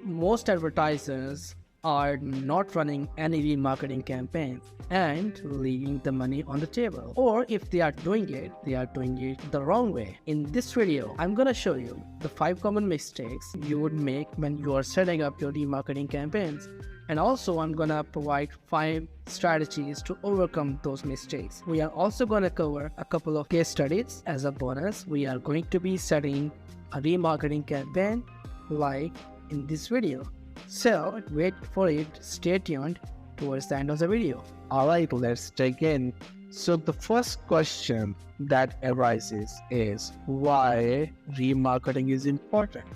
most advertisers are not running any remarketing campaigns and leaving the money on the table. Or if they are doing it the wrong way. In this video, I'm gonna show you the 5 common mistakes you would make when you are setting up your remarketing campaigns. And also I'm gonna provide 5 strategies to overcome those mistakes. We are also gonna cover a couple of case studies as a bonus. We are going to be setting a remarketing campaign like in this video. So wait for it, stay tuned towards the end of the video. Alright, let's dig in. So the first question that arises is why remarketing is important.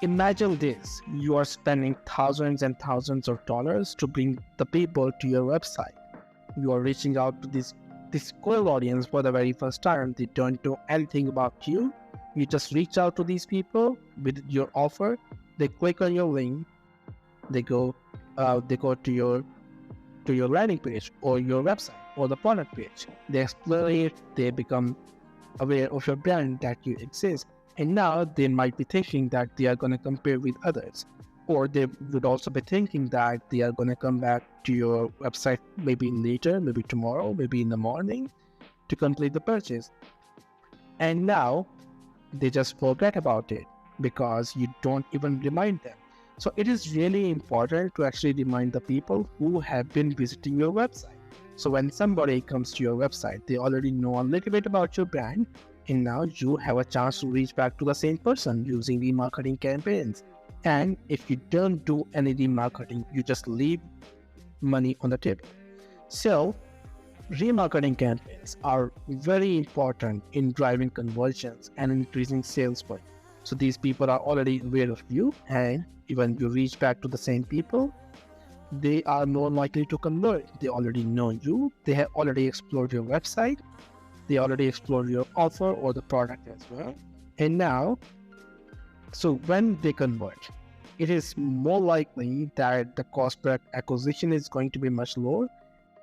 Imagine this, you are spending thousands and thousands of dollars to bring the people to your website. You are reaching out to this cold audience for the very first time. They don't know anything about you. You just reach out to these people with your offer. They click on your link. They go to your landing page or your website or the product page. They explore it. They become aware of your brand, that you exist. And now they might be thinking that they are going to compare with others. Or they would also be thinking that they are going to come back to your website maybe later, maybe tomorrow, maybe in the morning to complete the purchase. And now they just forget about it because you don't even remind them. So it is really important to actually remind the people who have been visiting your website. So when somebody comes to your website, they already know a little bit about your brand. And now you have a chance to reach back to the same person using remarketing campaigns. And if you don't do any remarketing, you just leave money on the table. So remarketing campaigns are very important in driving conversions and increasing sales volume. So these people are already aware of you, and when you reach back to the same people, they are more likely to convert. They already know you. They have already explored your website. They already explored your offer or the product as well. And now, so when they convert, it is more likely that the cost per acquisition is going to be much lower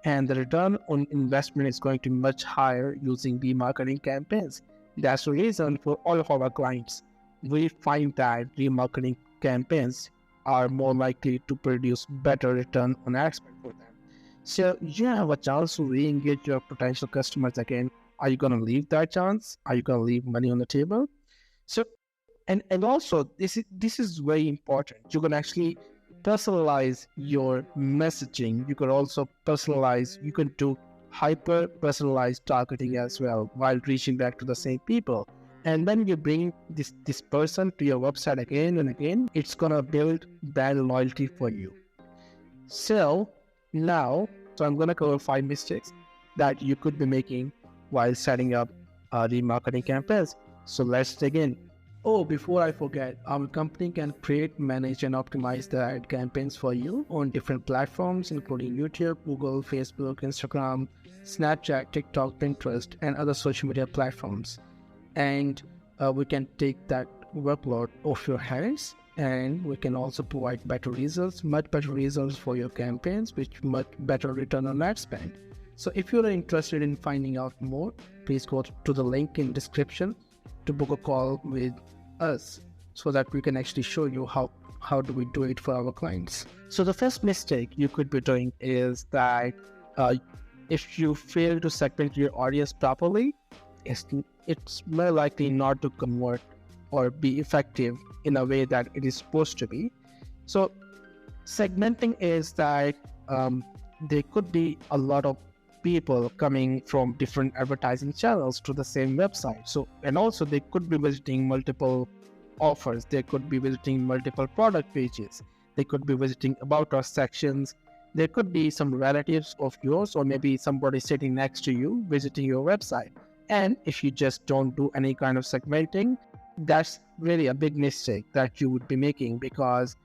and the return on investment is going to be much higher using remarketing campaigns. That's the reason for all of our clients, we find that remarketing campaigns are more likely to produce better return on ad spend for them. So you have a chance to re-engage your potential customers again. Are you going to leave that chance? Are you going to leave money on the table? So, and also this is very important. You can actually personalize your messaging. You can also personalize. You can do hyper personalized targeting as well while reaching back to the same people. And when you bring this person to your website again and again, it's gonna build brand loyalty for you. So now, I'm gonna cover 5 mistakes that you could be making while setting up remarketing campaigns. So let's dig in. Oh, before I forget, our company can create, manage, and optimize the ad campaigns for you on different platforms, including YouTube, Google, Facebook, Instagram, Snapchat, TikTok, Pinterest, and other social media platforms. And we can take that workload off your hands, and we can also provide better results, much better results for your campaigns, which much better return on ad spend. So if you're interested in finding out more, please go to the link in description to book a call with us so that we can actually show you how do we do it for our clients. So the first mistake you could be doing is that if you fail to segment your audience properly, it's more likely not to convert or be effective in a way that it is supposed to be. So segmenting is that there could be a lot of people coming from different advertising channels to the same website. So, and also they could be visiting multiple offers. They could be visiting multiple product pages. They could be visiting about us sections. There could be some relatives of yours or maybe somebody sitting next to you visiting your website. And if you just don't do any kind of segmenting, that's really a big mistake that you would be making, because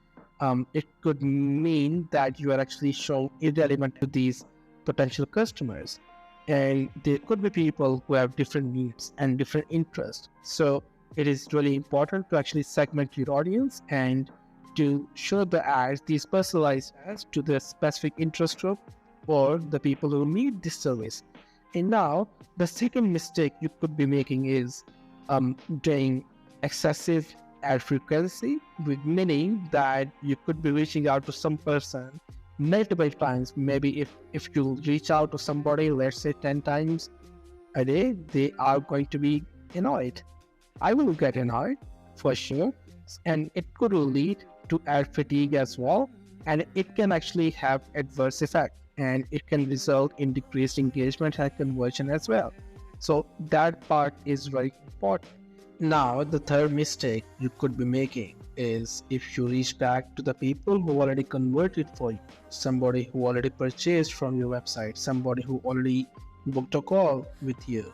it could mean that you are actually showing irrelevant to these potential customers. And there could be people who have different needs and different interests. So it is really important to actually segment your audience and to show the ads, these personalized ads, to the specific interest group or the people who need this service. And now, the second mistake you could be making is doing excessive ad frequency, meaning that you could be reaching out to some person multiple times. Maybe if you reach out to somebody, let's say 10 times a day, they are going to be annoyed. I will get annoyed for sure, and it could lead to ad fatigue as well, and it can actually have adverse effect, and it can result in decreased engagement and conversion as well. So that part is very important. Now, the third mistake you could be making is if you reach back to the people who already converted for you, somebody who already purchased from your website, somebody who already booked a call with you.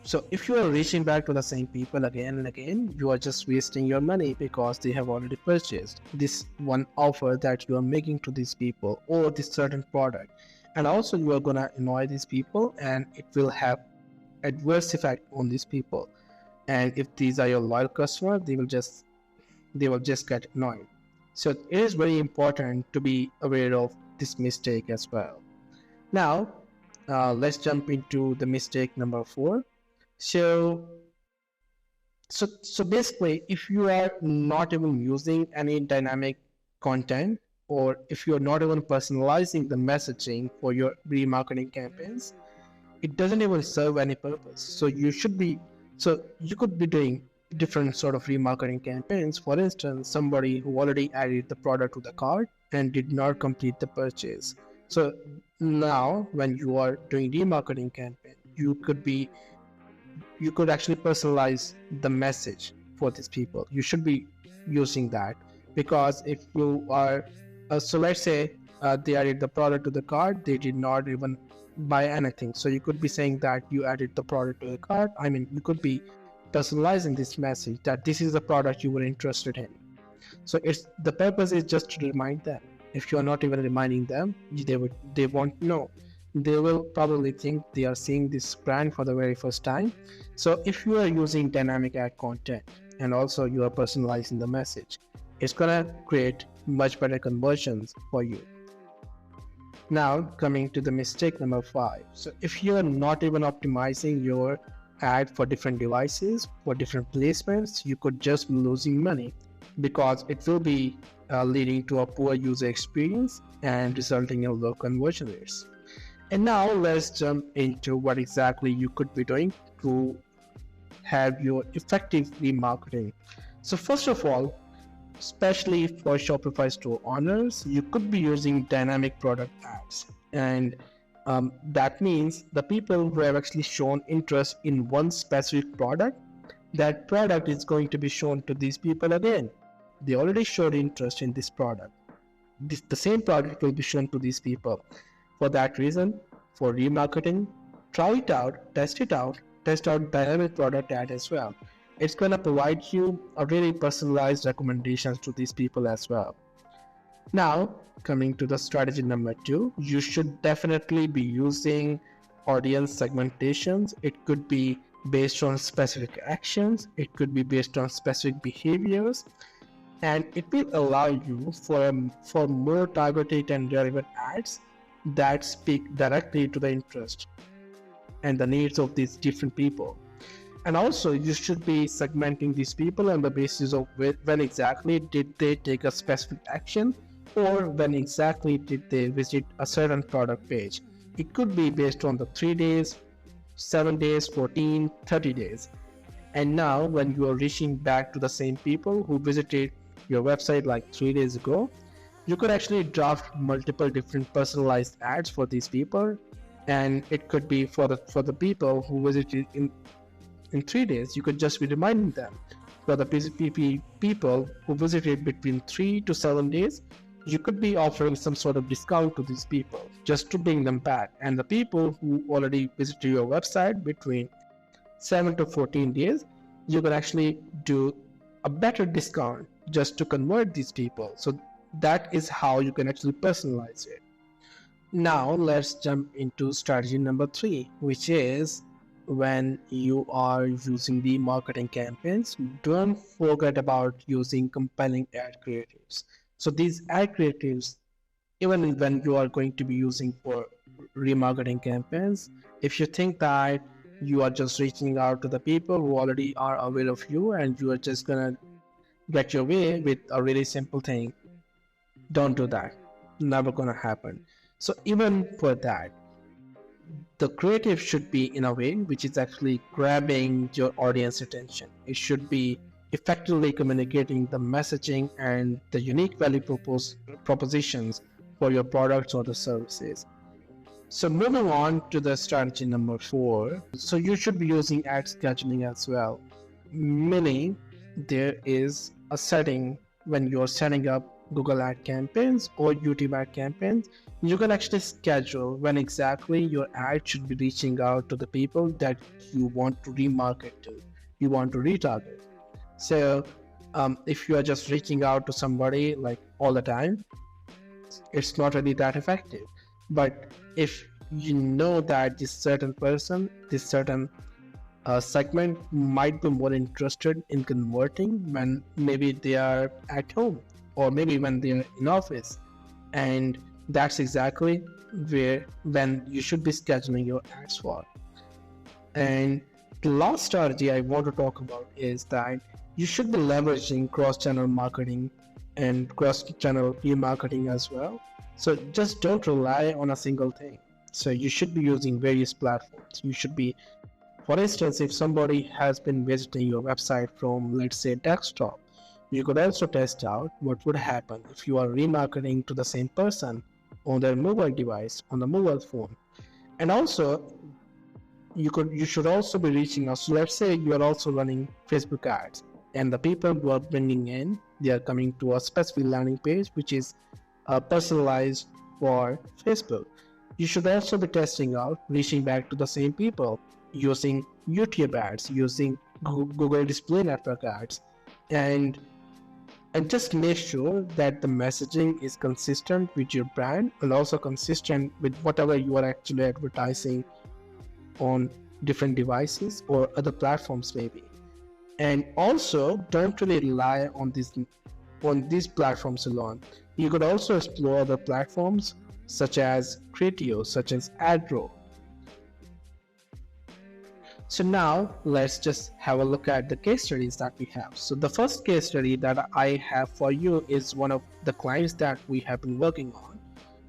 So if you are reaching back to the same people again and again, you are just wasting your money because they have already purchased this one offer that you are making to these people or this certain product. And also you are gonna annoy these people, and it will have adverse effect on these people. And if these are your loyal customers, they will just get annoyed. So it is very important to be aware of this mistake as well. Now, let's jump into the mistake number 4. So basically, if you are not even using any dynamic content, or if you are not even personalizing the messaging for your remarketing campaigns, it doesn't even serve any purpose. So you could be doing different sort of remarketing campaigns. For instance, somebody who already added the product to the cart and did not complete the purchase. So now when you are doing remarketing campaign, you could actually personalize the message for these people. You should be using that, because if you are so let's say they added the product to the cart, they did not even buy anything. So you could be saying that you added the product to the cart. I mean, you could be personalizing this message that this is the product you were interested in. So it's the purpose is just to remind them. If you are not even reminding them, they won't know. They will probably think they are seeing this brand for the very first time. So if you are using dynamic ad content and also you are personalizing the message, it's gonna create much better conversions for you. Now coming to the mistake number 5. So if you are not even optimizing your ad for different devices, for different placements, you could just be losing money, because it will be leading to a poor user experience and resulting in low conversion rates. And now let's jump into what exactly you could be doing to have your effective remarketing. So first of all, especially for Shopify store owners, you could be using dynamic product ads. And that means the people who have actually shown interest in one specific product, that product is going to be shown to these people again. They already showed interest in this product. The same product will be shown to these people. For that reason, for remarketing, try it out, test dynamic product ad as well. It's going to provide you a really personalized recommendations to these people as well. Now, coming to the strategy number 2, you should definitely be using audience segmentations. It could be based on specific actions, it could be based on specific behaviors, and it will allow you for more targeted and relevant ads that speak directly to the interest and the needs of these different people. And also you should be segmenting these people on the basis of when exactly did they take a specific action, or when exactly did they visit a certain product page. It could be based on the 3 days, 7 days, 14, 30 days. And now when you are reaching back to the same people who visited your website like 3 days ago, you could actually draft multiple different personalized ads for these people. And it could be for the people who visited in 3 days, you could just be reminding them. For the people who visited between 3 to 7 days, you could be offering some sort of discount to these people just to bring them back. And the people who already visited your website between 7 to 14 days, you can actually do a better discount just to convert these people. So that is how you can actually personalize it. Now let's jump into strategy number 3, which is when you are using the marketing campaigns, don't forget about using compelling ad creatives. So these ad creatives, even when you are going to be using for remarketing campaigns, if you think that you are just reaching out to the people who already are aware of you and you are just gonna get your way with a really simple thing. Don't do that. Never gonna happen. So even for that, the creative should be in a way which is actually grabbing your audience attention. It should be effectively communicating the messaging and the unique value propositions for your products or the services. So moving on to the strategy number 4. So you should be using ad scheduling as well. Meaning there is a setting when you're setting up Google ad campaigns or YouTube ad campaigns, you can actually schedule when exactly your ad should be reaching out to the people that you want to remarket to, you want to retarget. So if you are just reaching out to somebody like all the time, it's not really that effective. But if you know that this certain person, this certain segment might be more interested in converting when maybe they are at home or maybe when they are in office, and that's exactly where when you should be scheduling your ads for. And the last strategy I want to talk about is that you should be leveraging cross-channel marketing and cross-channel remarketing as well. So just don't rely on a single thing. So you should be using various platforms. You should be, for instance, if somebody has been visiting your website from, let's say, desktop, you could also test out what would happen if you are remarketing to the same person on their mobile device, on the mobile phone. And also, you should also be reaching out. So let's say you are also running Facebook ads, and the people who are bringing in, they are coming to a specific landing page which is personalized for Facebook. You should also be testing out reaching back to the same people using YouTube ads, using Google Display Network ads, and just make sure that the messaging is consistent with your brand and also consistent with whatever you are actually advertising on different devices or other platforms maybe. And also don't really rely on these platforms alone. You could also explore other platforms such as Criteo, such as Adro. So now let's just have a look at the case studies that we have. So the first case study that I have for you is one of the clients that we have been working on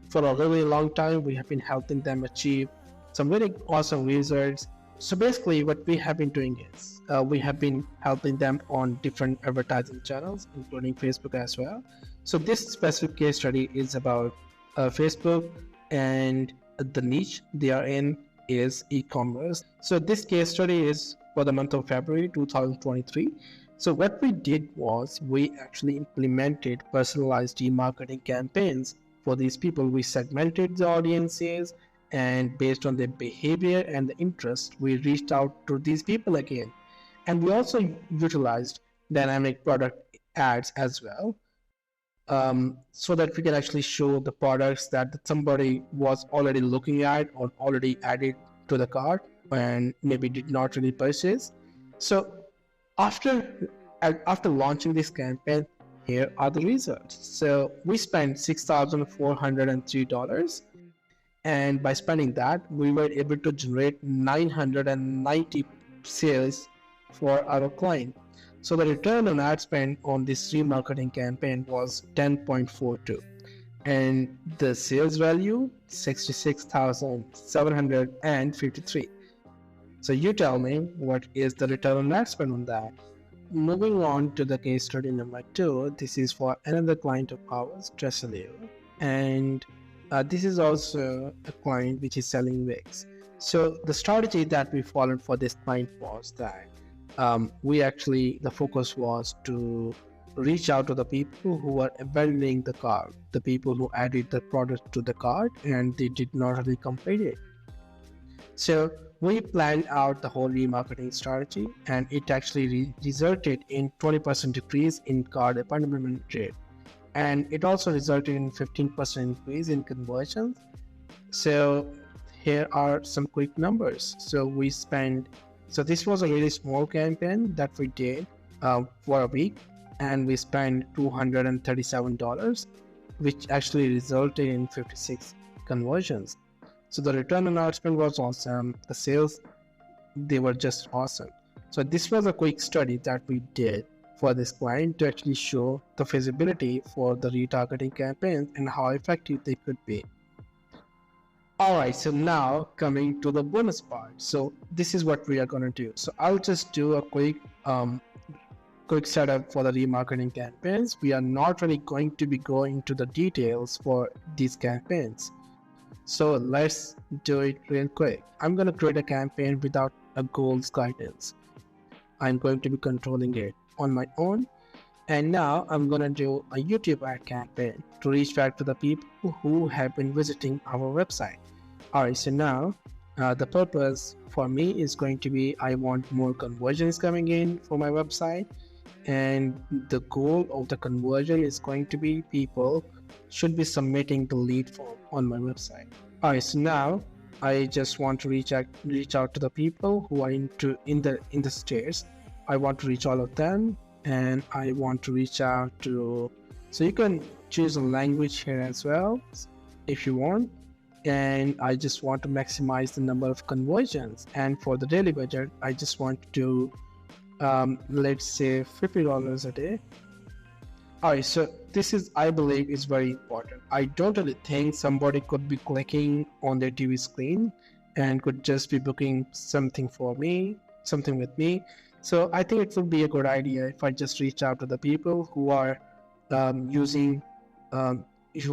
for a really long time. We have been helping them achieve some really awesome results. So basically what we have been doing is we have been helping them on different advertising channels, including Facebook as well. So this specific case study is about Facebook, and the niche they are in is e-commerce. So this case study is for the month of February 2023. So what we did was we actually implemented personalized e-marketing campaigns for these people. We segmented the audiences, and based on their behavior and the interest, we reached out to these people again. And we also utilized dynamic product ads as well, so that we can actually show the products that somebody was already looking at or already added to the cart and maybe did not really purchase. So after launching this campaign, here are the results. So we spent $6,403, and by spending that, we were able to generate 990 sales for our client. So the return on ad spend on this remarketing campaign was 10.42, and the sales value 66,753. So you tell me, what is the return on ad spend on that? Moving on to the case study number 2, this is for another client of ours, Tressalio, and this is also a client which is selling wigs. So the strategy that we followed for this client was that the focus was to reach out to the people who were abandoning the cart, the people who added the product to the cart and they did not really complete it. So we planned out the whole remarketing strategy, and it actually resulted in 20% decrease in cart abandonment rate, and it also resulted in 15% increase in conversions. So here are some quick numbers. So this was a really small campaign that we did for a week, and we spent $237, which actually resulted in 56 conversions. So the return on ad spend was awesome. The sales, they were just awesome. So this was a quick study that we did for this client to actually show the feasibility for the retargeting campaigns and how effective they could be. Alright, so now coming to the bonus part. So this is what we are going to do. So I'll just do a quick setup for the remarketing campaigns. We are not really going to be going to the details for these campaigns. So let's do it real quick. I'm going to create a campaign without a goals guidance. I'm going to be controlling it on my own. And now I'm going to do a YouTube ad campaign to reach back to the people who have been visiting our website. Alright, so now the purpose for me is going to be I want more conversions coming in for my website. And the goal of the conversion is going to be people should be submitting the lead form on my website. Alright, so now I just want to reach out to the people who are in the states. I want to reach all of them, and I want to reach out to, so you can choose a language here as well if you want. And I just want to maximize the number of conversions, and for the daily budget I just want to let's say $50 a day. Alright, so this is, I believe, is very important. I don't really think somebody could be clicking on their TV screen and could just be booking something with me. So I think it would be a good idea if I just reach out to the people who are who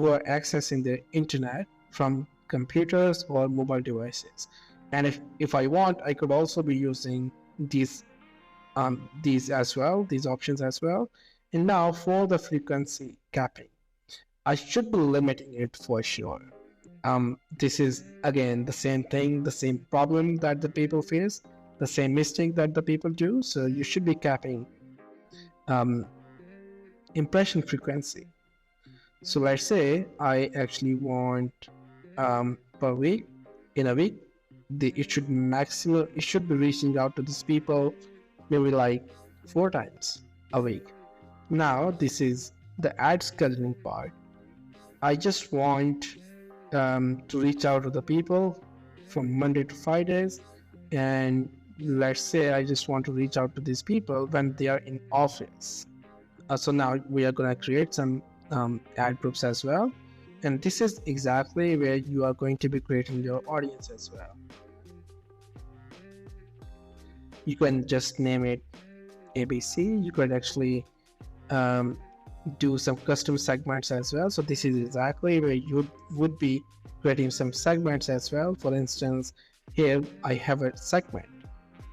are accessing the internet from computers or mobile devices. And if I want, I could also be using these options as well. And now for the frequency capping, I should be limiting it for sure. This is again the same thing, the same problem that the people face, the same mistake that the people do. So you should be capping impression frequency. So let's say I actually want per week, in a week, it should be reaching out to these people maybe like 4 times a week. Now this is the ad scheduling part. I just want to reach out to the people from Monday to Fridays, and let's say I just want to reach out to these people when they are in office. So now we are going to create some ad groups as well, and this is exactly where you are going to be creating your audience as well. You can just name it ABC. You could actually do some custom segments as well. So this is exactly where you would be creating some segments as well. For instance, here I have a segment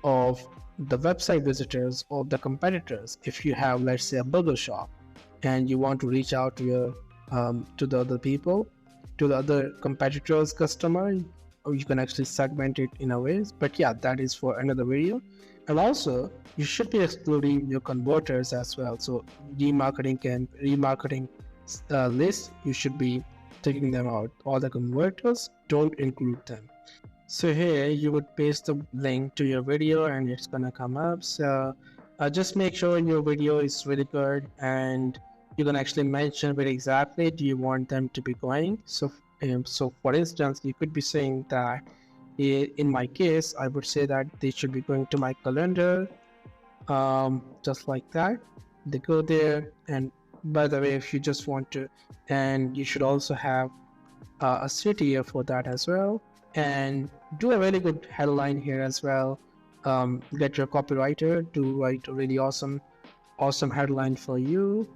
of the website visitors of the competitors. If you have, let's say, a burger shop and you want to reach out to your to the other people, to the other competitors customer, you can actually segment it in a way. But yeah, that is for another video. And also you should be excluding your converters as well. So remarketing list, you should be taking them out. All the converters, don't include them. So here you would paste the link to your video and it's gonna come up. So just make sure your video is really good, and you can actually mention where exactly do you want them to be going. So for instance, you could be saying that in my case, I would say that they should be going to my calendar, just like that. They go there, and by the way, if you just want to, and you should also have a city here for that as well, and do a really good headline here as well. Get your copywriter to write a really awesome headline for you,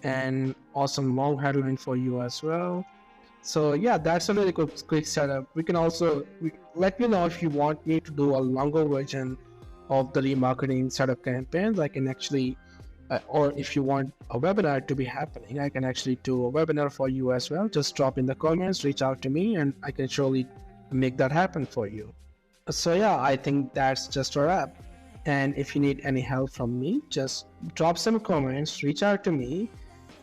and awesome long headline for you as well. So yeah, that's a really quick setup. We can also let me know if you want me to do a longer version of the remarketing setup campaigns. I can actually, or if you want a webinar to be happening, I can actually do a webinar for you as well. Just drop in the comments, reach out to me, and I can surely make that happen for you. So yeah, I think that's just a wrap. And if you need any help from me, just drop some comments, reach out to me,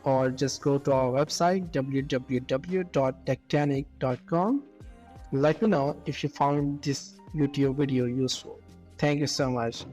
or just go to our website www.techtanic.com. Let me know if you found this YouTube video useful. Thank you so much.